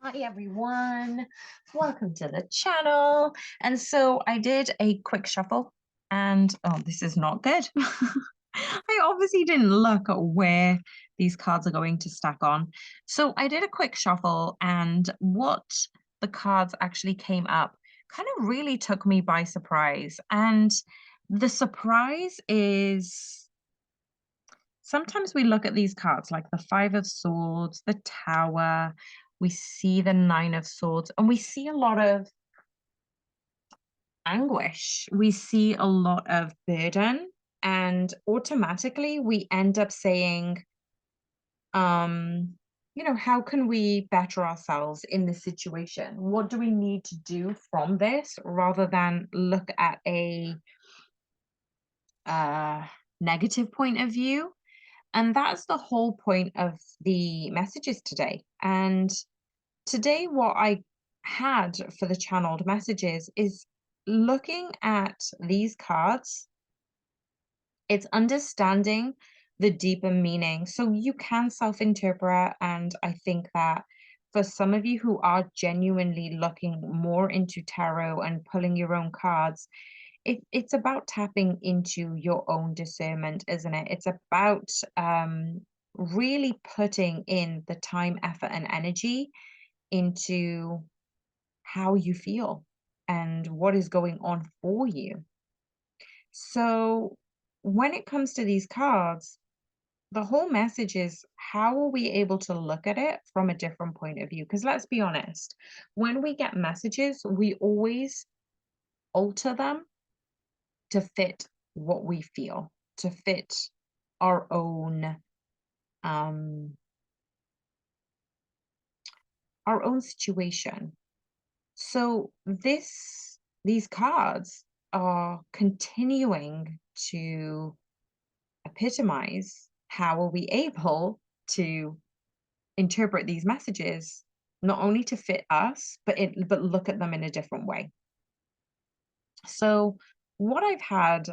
Hi everyone, welcome to the channel. And so I did a quick shuffle and oh, this is not good. I obviously didn't look at where these cards are going to stack on. So I did a quick shuffle and what the cards actually came up kind of really took me by surprise. And the surprise is sometimes we look at these cards like the Five of Swords, the Tower, we see the Nine of Swords, and we see a lot of anguish. We see a lot of burden, and automatically we end up saying, um, how can we better ourselves in this situation? What do we need to do from this rather than look at a uh, negative point of view? And that's the whole point of the messages today. And today, what I had for the channeled messages is looking at these cards, it's understanding the deeper meaning. So you can self interpret. And I think that for some of you who are genuinely looking more into tarot and pulling your own cards, it's about tapping into your own discernment, isn't it? It's about really putting in the time, effort, and energy into how you feel and what is going on for you. So, when it comes to these cards, the whole message is how are we able to look at it from a different point of view? Because let's be honest, when we get messages, we always alter them to fit what we feel, to fit our own um our own situation. So these cards are continuing to epitomize how are we able to interpret these messages not only to fit us but look at them in a different way. So what I've had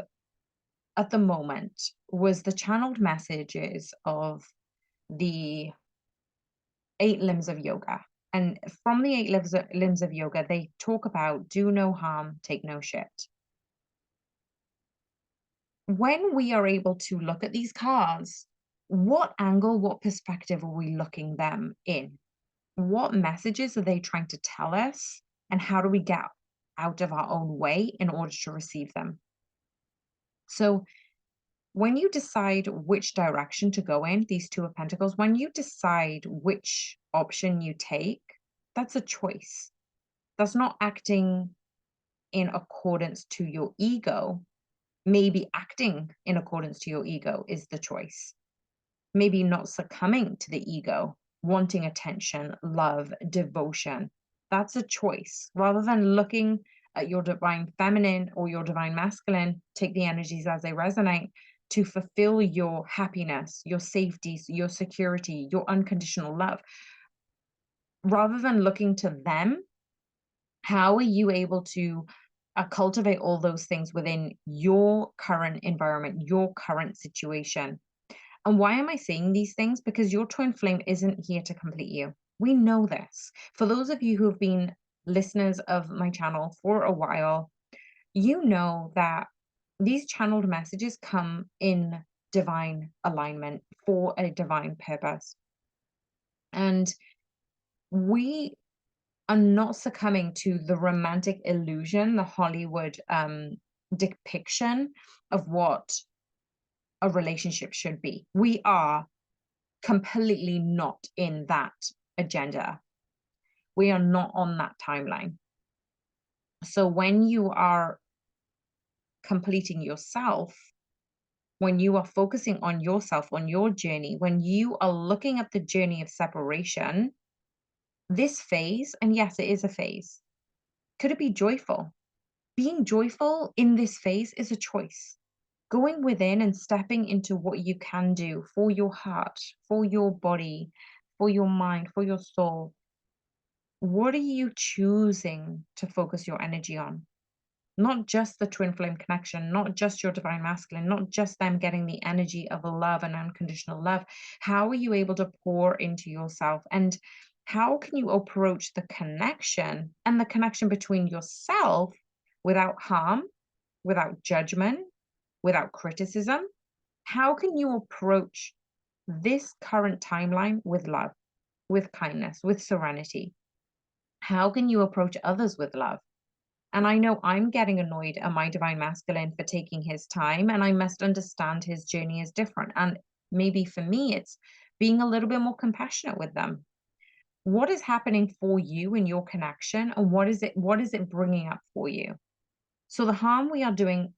at the moment was the channeled messages of the eight limbs of yoga. And from the limbs of yoga, they talk about do no harm, take no shit. When we are able to look at these cards, what angle, what perspective are we looking them in? What messages are they trying to tell us? And how do we get out of our own way in order to receive them? So when you decide which direction to go in, these Two of Pentacles, when you decide which option you take, that's a choice. That's not acting in accordance to your ego. Maybe acting in accordance to your ego is the choice. Maybe not succumbing to the ego, wanting attention, love, devotion. That's a choice. Rather than looking at your divine feminine or your divine masculine, take the energies as they resonate to fulfill your happiness, your safety, your security, your unconditional love. Rather than looking to them, how are you able to cultivate all those things within your current environment, your current situation? And why am I saying these things? Because your twin flame isn't here to complete you. We know this. For those of you who have been listeners of my channel for a while, you know that these channeled messages come in divine alignment for a divine purpose. And we are not succumbing to the romantic illusion, the Hollywood depiction of what a relationship should be. We are completely not in that agenda. We are not on that timeline. So when you are completing yourself, when you are focusing on yourself, on your journey, when you are looking at the journey of separation, this phase, and yes, it is a phase, could it be joyful? Being joyful in this phase is a choice. Going within and stepping into what you can do for your heart, for your body, for your mind, for your soul. What are you choosing to focus your energy on? Not just the twin flame connection, not just your divine masculine, not just them getting the energy of love and unconditional love. How are you able to pour into yourself? And How can you approach the connection and the connection between yourself without harm, without judgment, without criticism? How can you approach this current timeline with love, with kindness, with serenity? How can you approach others with love? And I know I'm getting annoyed at my divine masculine for taking his time, and I must understand his journey is different. And maybe for me, it's being a little bit more compassionate with them. What is happening for you in your connection, and what is it bringing up for you? So the harm we are doing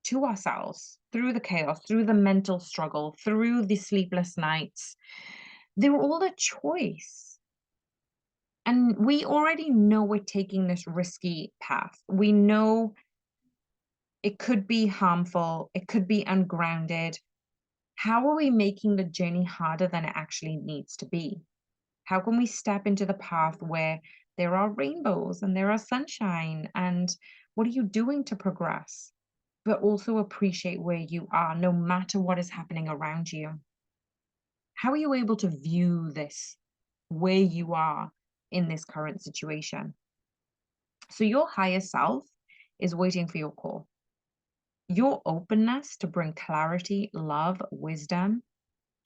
to ourselves through the chaos, through the mental struggle, through the sleepless nights, they're all a choice. And we already know we're taking this risky path. We know it could be harmful, it could be ungrounded. How are we making the journey harder than it actually needs to be? How can we step into the path where there are rainbows and there are sunshine? And what are you doing to progress? But also appreciate where you are, no matter what is happening around you. How are you able to view this, where you are in this current situation? So, your higher self is waiting for your call. Your openness to bring clarity, love, wisdom,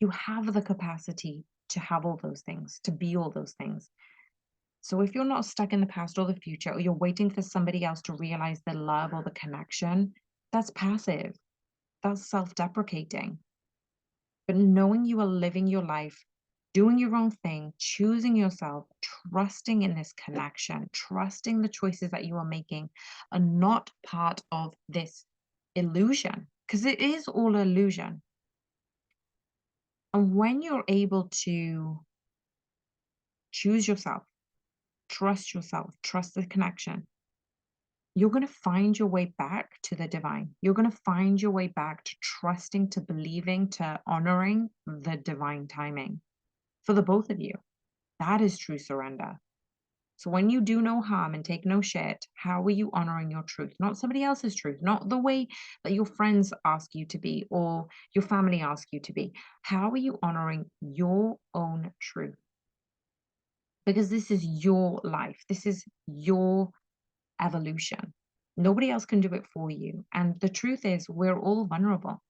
you have the capacity to have all those things, to be all those things. So if you're not stuck in the past or the future, or you're waiting for somebody else to realize the love or the connection, that's passive. That's self deprecating. But knowing you are living your life, doing your own thing, choosing yourself, trusting in this connection, trusting the choices that you are making are not part of this illusion, because it is all illusion. And when you're able to choose yourself, trust the connection, you're going to find your way back to the divine. You're going to find your way back to trusting, to believing, to honoring the divine timing for the both of you. That is true surrender. So when you do no harm and take no shit, how are you honoring your truth? Not somebody else's truth, not the way that your friends ask you to be or your family ask you to be. How are you honoring your own truth? Because this is your life. This is your evolution. Nobody else can do it for you. And the truth is, we're all vulnerable.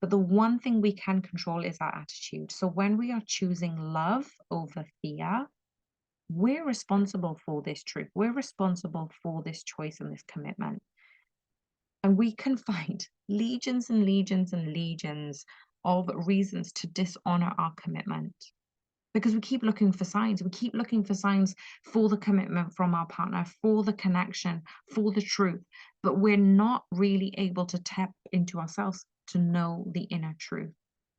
But the one thing we can control is our attitude. So when we are choosing love over fear, we're responsible for this truth. We're responsible for this choice and this commitment. And we can find legions and legions and legions of reasons to dishonor our commitment because we keep looking for signs. We keep looking for signs for the commitment from our partner, for the connection, for the truth. But we're not really able to tap into ourselves to know the inner truth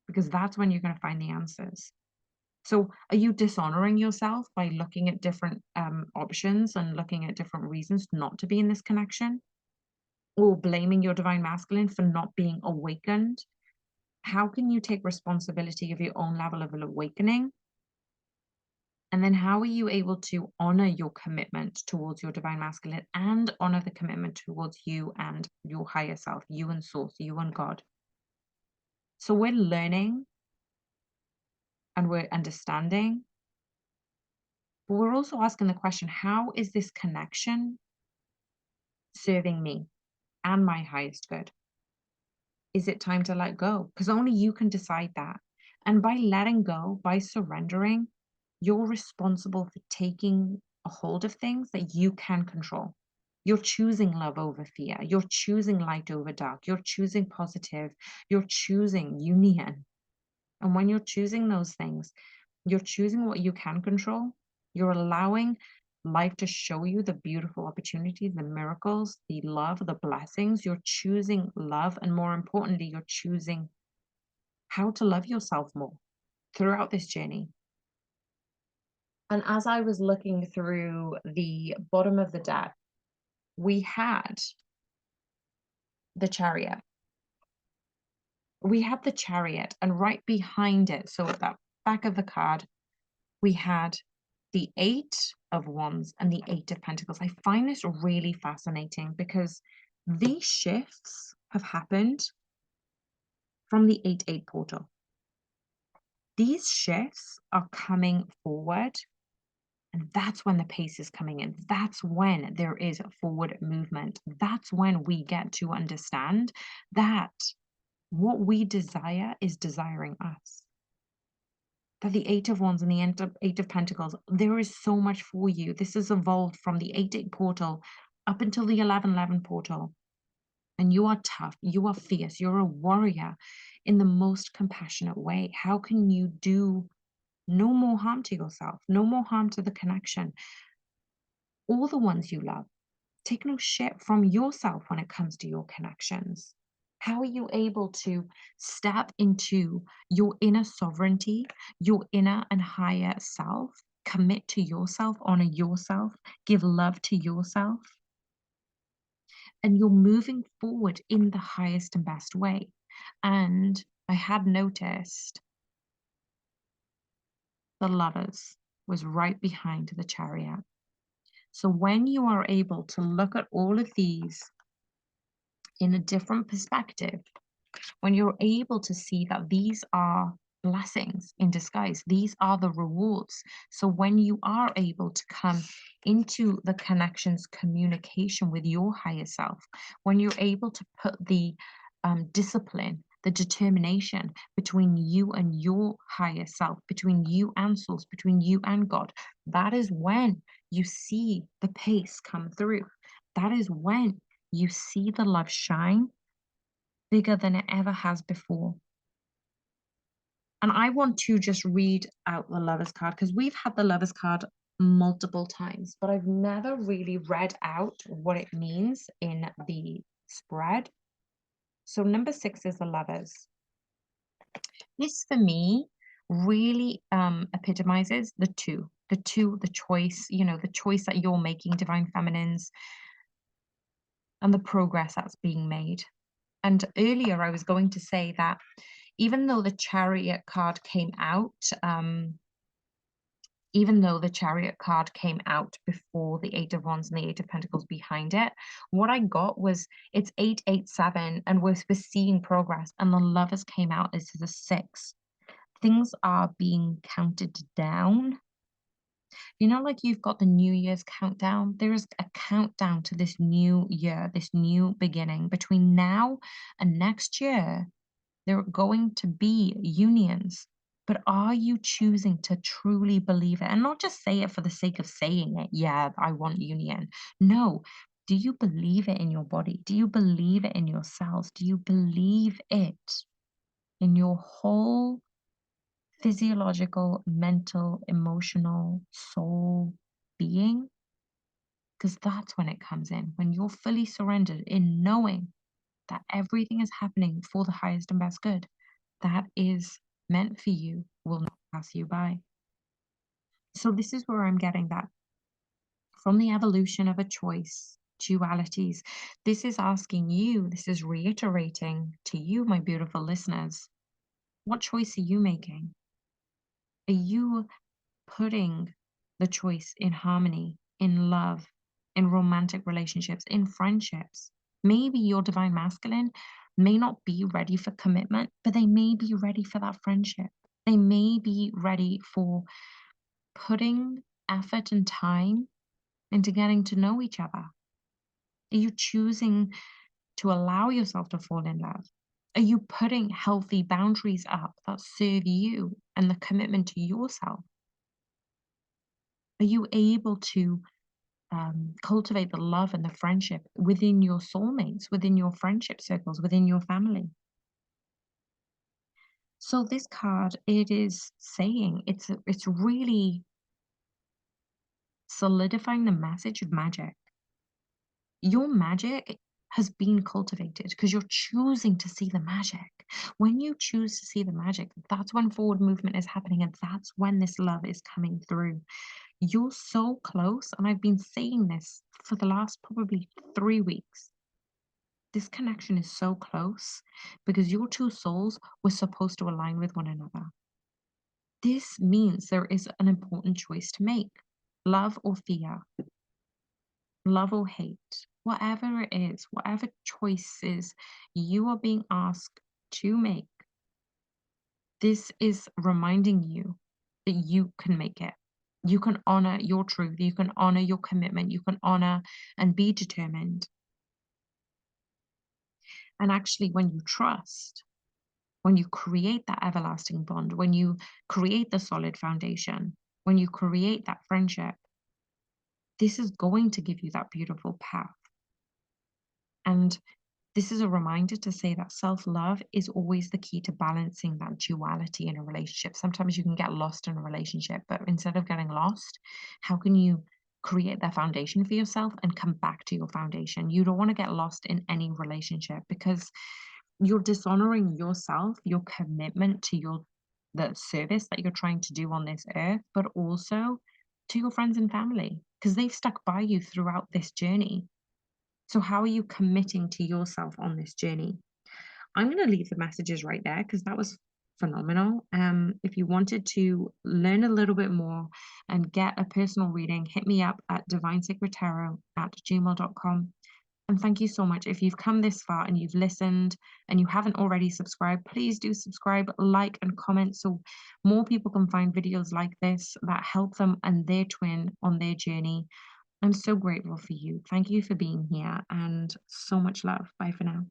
because that's when you're going to find the answers. So, are you dishonoring yourself by looking at different options and looking at different reasons not to be in this connection? Or blaming your divine masculine for not being awakened? How can you take responsibility of your own level of awakening? And then how are you able to honor your commitment towards your divine masculine and honor the commitment towards you and your higher self, you and source, you and God? So we're learning and we're understanding, but we're also asking the question, how is this connection serving me and my highest good? Is it time to let go? Because only you can decide that. And by letting go, by surrendering, you're responsible for taking a hold of things that you can control. You're choosing love over fear. You're choosing light over dark. You're choosing positive. You're choosing union. And when you're choosing those things, you're choosing what you can control. You're allowing life to show you the beautiful opportunities, the miracles, the love, the blessings. You're choosing love. And more importantly, you're choosing how to love yourself more throughout this journey. And as I was looking through the bottom of the deck, we had the chariot. We had the chariot, and right behind it, so at that back of the card, we had the Eight of Wands and the Eight of Pentacles. I find this really fascinating because these shifts have happened from the 8-8 portal. These shifts are coming forward And that's when the pace is coming in. That's when there is forward movement. That's when we get to understand that what we desire is desiring us. That the Eight of Wands and the Eight of Pentacles, there is so much for you. This has evolved from the 8-8 portal up until the 11-11 portal. And you are tough, you are fierce, you're a warrior in the most compassionate way. How can you do no more harm to yourself, no more harm to the connection, all the ones you love? Take no shit from yourself when it comes to your connections. How are you able to step into your inner sovereignty, your inner and higher self, commit to yourself, honor yourself, give love to yourself? And you're moving forward in the highest and best way. And I had noticed the Lovers was right behind the Chariot. So when you are able to look at all of these in a different perspective, when you're able to see that these are blessings in disguise, these are the rewards. So when you are able to come into the connections, communication with your higher self, when you're able to put the discipline, the determination between you and your higher self, between you and source, between you and God, that is when you see the pace come through. That is when you see the love shine bigger than it ever has before. And I want to just read out the Lovers card because we've had the Lovers card multiple times, but I've never really read out what it means in the spread. So number 6 is the Lovers. This for me really epitomizes the two, the choice, the choice that you're making, divine feminines, and the progress that's being made. And earlier I was going to say that even though the Chariot card came out, before the Eight of Wands and the Eight of Pentacles behind it, what I got was it's 887, and we're seeing progress. And the Lovers came out as the 6. Things are being counted down. Like you've got the New Year's countdown. There is a countdown to this new year, this new beginning. Between now and next year, there are going to be unions. But are you choosing to truly believe it and not just say it for the sake of saying it? Yeah, I want union. No. Do you believe it in your body? Do you believe it in your cells? Do you believe it in your whole physiological, mental, emotional, soul being? Because that's when it comes in, when you're fully surrendered in knowing that everything is happening for the highest and best good. That is meant for you will not pass you by. So this is where I'm getting that from the evolution of a choice, dualities. This is asking you, this is reiterating to you, my beautiful listeners, what choice are you making? Are you putting the choice in harmony, in love, in romantic relationships, in friendships? Maybe your divine masculine may not be ready for commitment, but they may be ready for that friendship. They may be ready for putting effort and time into getting to know each other. Are you choosing to allow yourself to fall in love? Are you putting healthy boundaries up that serve you and the commitment to yourself? Are you able to cultivate the love and the friendship within your soulmates, within your friendship circles, within your family? So this card, it is saying it's really solidifying the message of magic. Your magic has been cultivated because you're choosing to see the magic. When you choose to see the magic, that's when forward movement is happening, and that's when this love is coming through. You're so close, and I've been saying this for the last probably 3 weeks. This connection is so close because your two souls were supposed to align with one another. This means there is an important choice to make: love or fear, love or hate, whatever it is, whatever choices you are being asked to make. This is reminding you that you can make it. You can honor your truth, you can honor your commitment, you can honor and be determined. And actually, when you trust, when you create that everlasting bond, when you create the solid foundation, when you create that friendship, this is going to give you that beautiful path. And this is a reminder to say that self-love is always the key to balancing that duality in a relationship. Sometimes you can get lost in a relationship, but instead of getting lost, how can you create that foundation for yourself and come back to your foundation? You don't want to get lost in any relationship because you're dishonoring yourself, your commitment to the service that you're trying to do on this earth, but also to your friends and family because they've stuck by you throughout this journey. So how are you committing to yourself on this journey? I'm going to leave the messages right there because that was phenomenal. If you wanted to learn a little bit more and get a personal reading, hit me up at divinesacredtarot@gmail.com. And thank you so much. If you've come this far and you've listened and you haven't already subscribed, please do subscribe, like, and comment so more people can find videos like this that help them and their twin on their journey. I'm so grateful for you. Thank you for being here and so much love. Bye for now.